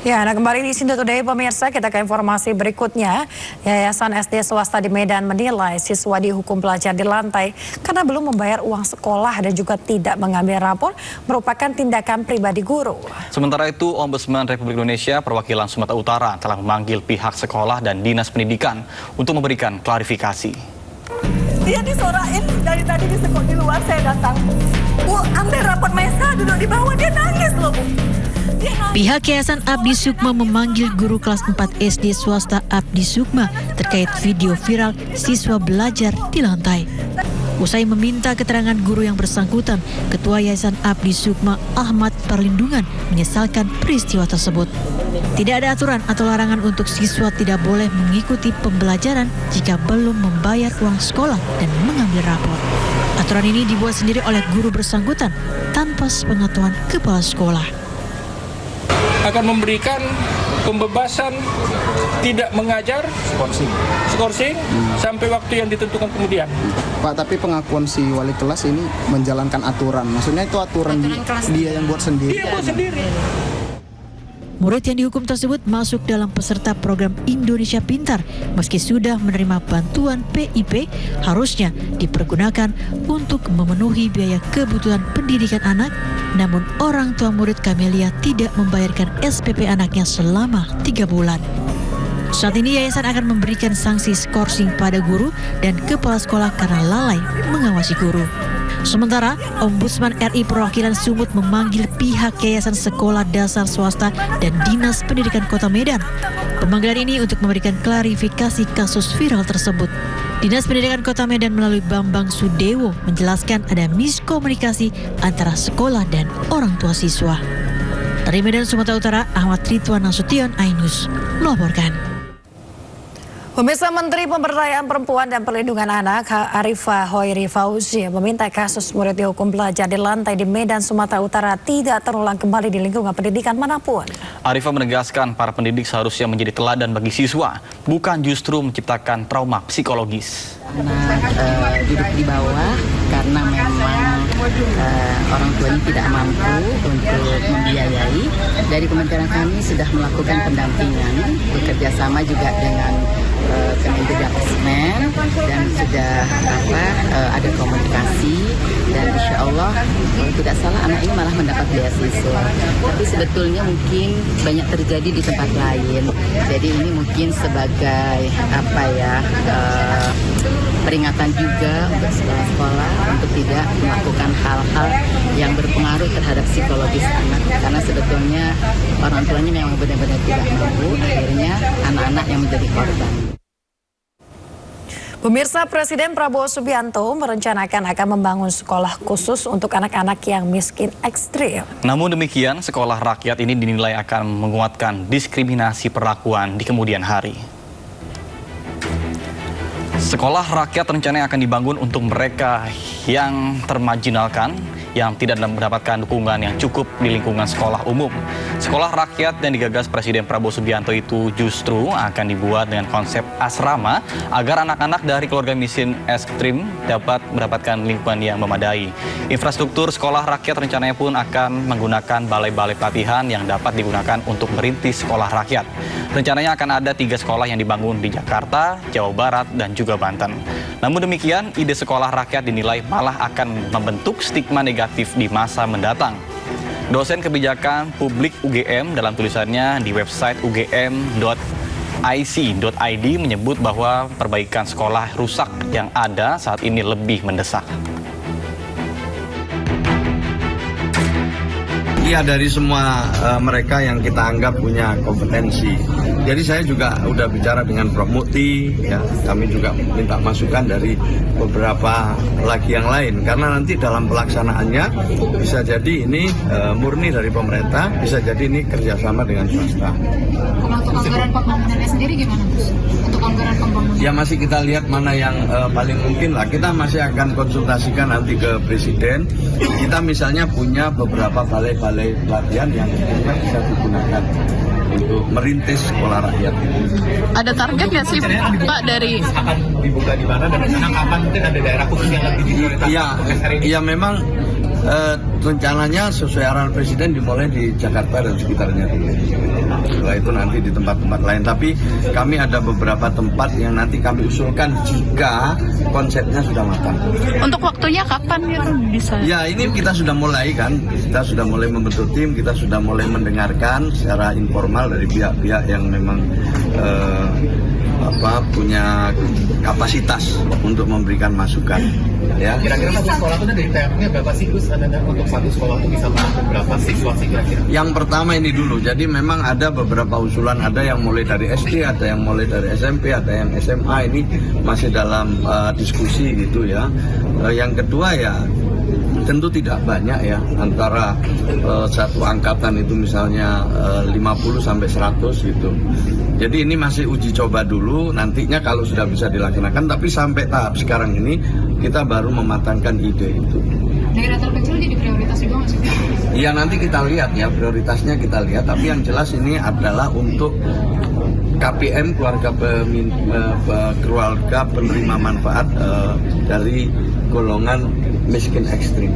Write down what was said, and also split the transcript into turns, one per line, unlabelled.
Ya, nah kembali di Indo Today pemirsa, kita ke informasi berikutnya. Yayasan SD swasta di Medan menilai siswa dihukum belajar di lantai karena belum membayar uang sekolah dan juga tidak mengambil rapor merupakan tindakan pribadi guru.
Sementara itu, Ombudsman Republik Indonesia perwakilan Sumatera Utara telah memanggil pihak sekolah dan dinas pendidikan untuk memberikan klarifikasi.
Dia disorain dari tadi di sekolah, di luar saya datang. Bu, ambil rapor Maesa, duduk di bawah, dia nangis loh Bu.
Pihak Yayasan Abdi Sukma memanggil guru kelas 4 SD swasta Abdi Sukma terkait video viral siswa belajar di lantai. Usai meminta keterangan guru yang bersangkutan, Ketua Yayasan Abdi Sukma Ahmad Perlindungan menyesalkan peristiwa tersebut. Tidak ada aturan atau larangan untuk siswa tidak boleh mengikuti pembelajaran jika belum membayar uang sekolah dan mengambil rapor. Aturan ini dibuat sendiri oleh guru bersangkutan tanpa sepengetahuan kepala sekolah.
Akan memberikan pembebasan tidak mengajar skorsing sampai waktu yang ditentukan kemudian.
Pak, tapi pengakuan si wali kelas ini menjalankan aturan. Maksudnya itu aturan dia yang buat sendiri.
Dia buat sendiri.
Murid yang dihukum tersebut masuk dalam peserta program Indonesia Pintar. Meski sudah menerima bantuan PIP, harusnya dipergunakan untuk memenuhi biaya kebutuhan pendidikan anak. Namun orang tua murid Camelia tidak membayarkan SPP anaknya selama 3 bulan. Saat ini yayasan akan memberikan sanksi skorsing pada guru dan kepala sekolah karena lalai mengawasi guru. Sementara, Ombudsman RI perwakilan Sumut memanggil pihak Yayasan Sekolah Dasar Swasta dan Dinas Pendidikan Kota Medan. Pemanggilan ini untuk memberikan klarifikasi kasus viral tersebut. Dinas Pendidikan Kota Medan melalui Bambang Sudewo menjelaskan ada miskomunikasi antara sekolah dan orang tua siswa. Dari Medan, Sumatera Utara, Ahmad Ridwan Nasution, iNews melaporkan.
Pemirsa, Menteri Pemberdayaan Perempuan dan Perlindungan Anak Arifah Hoiri Fauzi meminta kasus murid dihukum belajar di lantai di Medan, Sumatera Utara tidak terulang kembali di lingkungan pendidikan manapun.
Arifah menegaskan para pendidik seharusnya menjadi teladan bagi siswa, bukan justru menciptakan trauma psikologis.
Anak duduk di bawah karena memang orang tuanya tidak mampu untuk membiayai. Dari kementerian kami sudah melakukan pendampingan, bekerja sama juga dengan Kemendikbudristek dan sudah ada komunikasi, dan insya Allah kalau tidak salah anak ini malah mendapat beasiswa. Tapi sebetulnya mungkin banyak terjadi di tempat lain. Jadi ini mungkin sebagai peringatan juga untuk sekolah-sekolah untuk tidak melakukan hal-hal yang berpengaruh terhadap psikologis anak, karena sebetulnya orang tuanya memang benar-benar tidak mampu, akhirnya anak-anak yang menjadi korban.
Pemirsa, Presiden Prabowo Subianto merencanakan akan membangun sekolah khusus untuk anak-anak yang miskin ekstrim.
Namun demikian, sekolah rakyat ini dinilai akan menguatkan diskriminasi perlakuan di kemudian hari. Sekolah rakyat rencananya akan dibangun untuk mereka yang termarginalkan, yang tidak mendapatkan dukungan yang cukup di lingkungan sekolah umum. Sekolah rakyat yang digagas Presiden Prabowo Subianto itu justru akan dibuat dengan konsep asrama agar anak-anak dari keluarga miskin ekstrim dapat mendapatkan lingkungan yang memadai. Infrastruktur sekolah rakyat rencananya pun akan menggunakan balai-balai pelatihan yang dapat digunakan untuk merintis sekolah rakyat. Rencananya akan ada 3 sekolah yang dibangun di Jakarta, Jawa Barat, dan juga Banten. Namun demikian, ide sekolah rakyat dinilai malah akan membentuk stigma negatif di masa mendatang. Dosen kebijakan publik UGM dalam tulisannya di website ugm.ic.id menyebut bahwa perbaikan sekolah rusak yang ada saat ini lebih mendesak.
Iya, dari semua mereka yang kita anggap punya kompetensi. Jadi saya juga udah bicara dengan Prof. Mukti, ya, kami juga minta masukan dari beberapa lagi yang lain. Karena nanti dalam pelaksanaannya bisa jadi ini murni dari pemerintah, bisa jadi ini kerjasama dengan swasta.
Kalau untuk anggaran pembangunannya sendiri gimana, Gus? Untuk anggaran pembangunan?
Ya masih kita lihat mana yang paling mungkin lah. Kita masih akan konsultasikan nanti ke Presiden. Kita misalnya punya beberapa balai-balai pelatihan yang bisa digunakan untuk merintis sekolah rakyat.
Ada target nggak sih Pak dari
akan dibuka di mana dan kapan mungkin ada daerah khusus yang lebih diprioritaskan?
Iya memang Rencananya sesuai arahan Presiden dimulai di Jakarta dan sekitarnya dulu. Setelah itu nanti di tempat-tempat lain. Tapi kami ada beberapa tempat yang nanti kami usulkan jika konsepnya sudah matang.
Untuk waktunya kapan gitu bisa?
Ya, ini kita sudah mulai kan. Kita sudah mulai membentuk tim, kita sudah mulai mendengarkan secara informal dari pihak-pihak yang memang punya kapasitas untuk memberikan masukan. Ya.
Kira-kira satu sekolah itu dari TAP-nya berapa sih Gus? Untuk satu sekolah itu bisa menampung berapa siswa sih kira-kira?
Yang pertama ini dulu, jadi memang ada beberapa usulan, ada yang mulai dari SD, ada yang mulai dari SMP, ada yang SMA, ini masih dalam diskusi gitu ya. Yang kedua ya tentu tidak banyak ya, antara satu angkatan itu misalnya 50 sampai 100 gitu. Jadi ini masih uji coba dulu, nantinya kalau sudah bisa dilaksanakan, tapi sampai tahap sekarang ini kita baru mematangkan ide itu.
Daerah terpencil jadi prioritas juga nggak sih?
Iya, nanti kita lihat ya, prioritasnya kita lihat, tapi yang jelas ini adalah untuk KPM, keluarga penerima manfaat dari golongan miskin ekstrim.